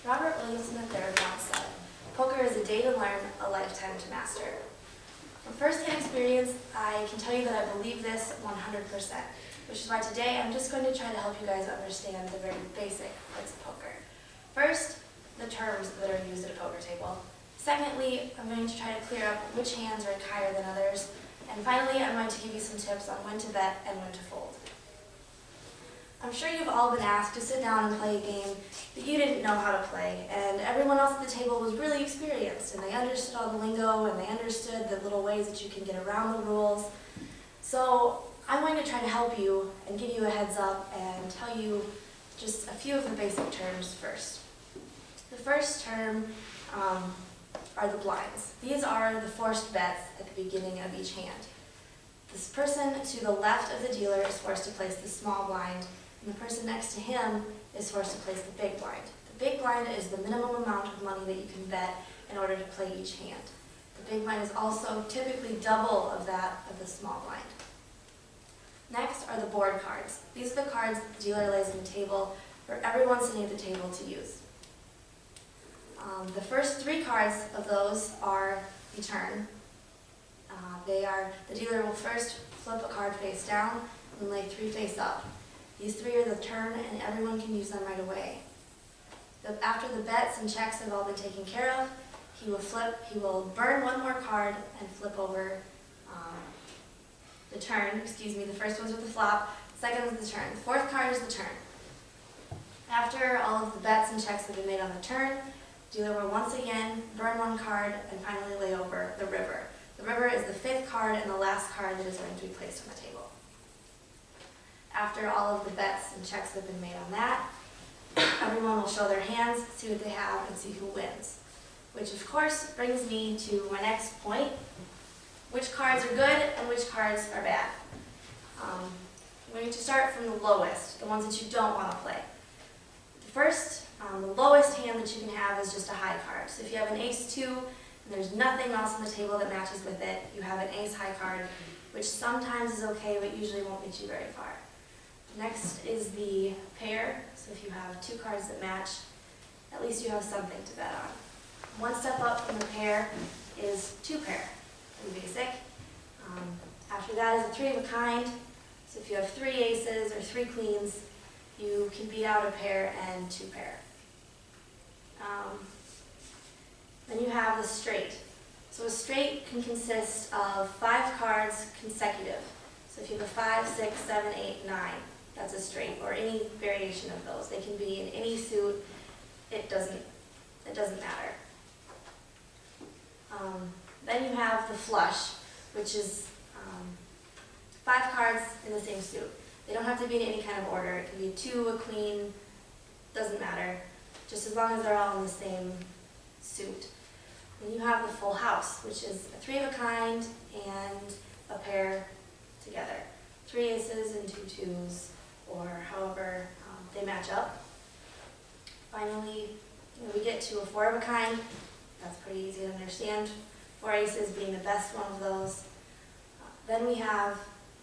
Robert Williamson III once said, "Poker is a day to learn, a lifetime to master." From first-hand experience, I can tell you that I believe this 100%, which is why today I'm just going to try to help you guys understand the very basic parts of poker. First, the terms that are used at a poker table. Secondly, I'm going to try to clear up which hands rank higher than others. And finally, I'm going to give you some tips on when to bet and when to fold. I'm sure you've all been asked to sit down and play a game that you didn't know how to play, and everyone else at the table was really experienced, and they understood all the lingo, and they understood the little ways that you can get around the rules. So I'm going to try to help you and give you a heads up and tell you just a few of the basic terms first. The first term are the blinds. These are the forced bets at the beginning of each hand. This person to the left of the dealer is forced to place the small blind, and the person next to him is forced to place the big blind. The big blind is the minimum amount of money that you can bet in order to play each hand. The big blind is also typically double of that of the small blind. Next are the board cards. These are the cards that the dealer lays on the table for everyone sitting at the table to use. The first three cards of those are the turn. The dealer will first flip a card face down and lay three face up. These three are the turn, and everyone can use them right away. After the bets and checks have all been taken care of, he will burn one more card and flip over the turn. The first one's with the flop, the second one's the turn. The fourth card is the turn. After all of the bets and checks have been made on the turn, the dealer will once again burn one card and finally lay over the river. The river is the fifth card and the last card that is going to be placed on the table. After all of the bets and checks have been made on that, everyone will show their hands, see what they have, and see who wins. Which of course brings me to my next point. Which cards are good and which cards are bad? I'm going to start from the lowest, the ones that you don't want to play. The lowest hand that you can have is just a high card. So if you have an ace-2 and there's nothing else on the table that matches with it, you have an ace-high card, which sometimes is okay, but usually won't get you very far. Next is the pair. So if you have two cards that match, at least you have something to bet on. One step up from the pair is two-pair, pretty basic. After that is a three of a kind. So if you have three aces or three queens, you can beat out a pair and two-pair. Then you have the straight. So a straight can consist of 5 cards consecutive. So if you have a 5, 6, 7, 8, 9, that's a straight, or any variation of those. They can be in any suit. It doesn't matter. Then you have the flush, which is 5 cards in the same suit. They don't have to be in any kind of order. It can be a 2, a queen, doesn't matter, just as long as they're all in the same suit. Then you have the full house, which is a 3 of a kind and a pair together. 3 aces and 2 twos, or however they match up. Finally, we get to a 4 of a kind. That's pretty easy to understand. 4 aces being the best one of those. Then we have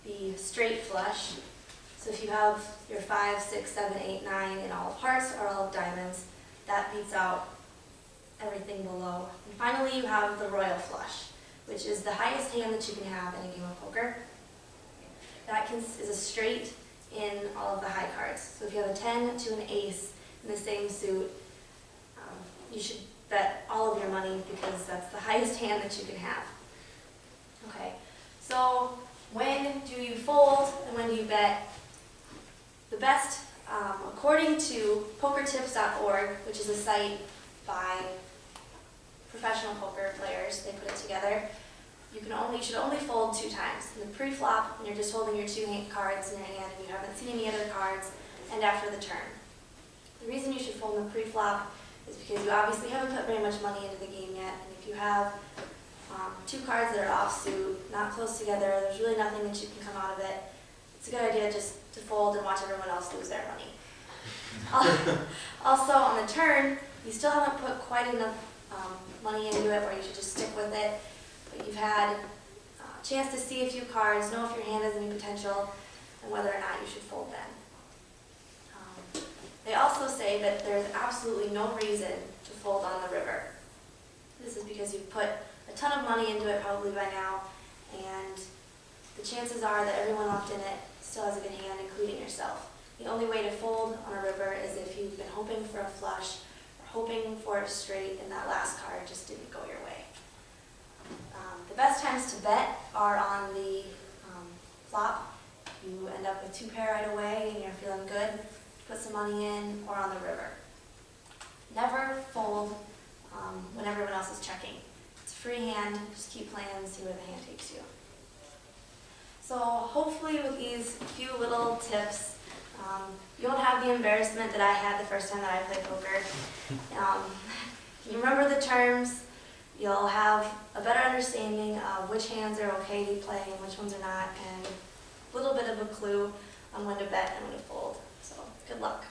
the straight flush. So if you have your 5, 6, 7, 8, 9 in all of hearts or all of diamonds, that beats out everything below. And finally, you have the royal flush, which is the highest hand that you can have in a game of poker. That is a straight in all of the high cards. So if you have a 10 to an ace in the same suit, you should bet all of your money because that's the highest hand that you can have. Okay, so when do you fold and when do you bet? The best, according to pokertips.org, which is a site by professional poker players, they put it together, you should only fold 2 times. In the pre-flop, when you're just holding your 2 cards in your hand and you haven't seen any other cards, and after the turn. The reason you should fold in the pre-flop is because you obviously haven't put very much money into the game yet, and if you have 2 cards that are offsuit, not close together, there's really nothing that you can come out of it. It's a good idea just to fold and watch everyone else lose their money. Also, on the turn, you still haven't put quite enough money into it where you should just stick with it, but you've had a chance to see a few cards, know if your hand has any potential, and whether or not you should fold then. They also say that there's absolutely no reason to fold on the river. This is because you've put a ton of money into it probably by now, and the chances are that everyone left in it still has a good hand, including yourself. The only way to fold on a river is if you've been hoping for a flush, or hoping for a straight, and that last card just didn't go your way. The best times to bet are on the flop. You end up with 2 pair right away and you're feeling good, put some money in, or on the river. Never fold when everyone else is checking. It's a free hand, just keep playing and see where the hand takes you. So hopefully with these few little tips, you won't have the embarrassment that I had the first time that I played poker. You remember the terms, you'll have a better understanding of which hands are okay to play and which ones are not, and a little bit of a clue on when to bet and when to fold. So good luck.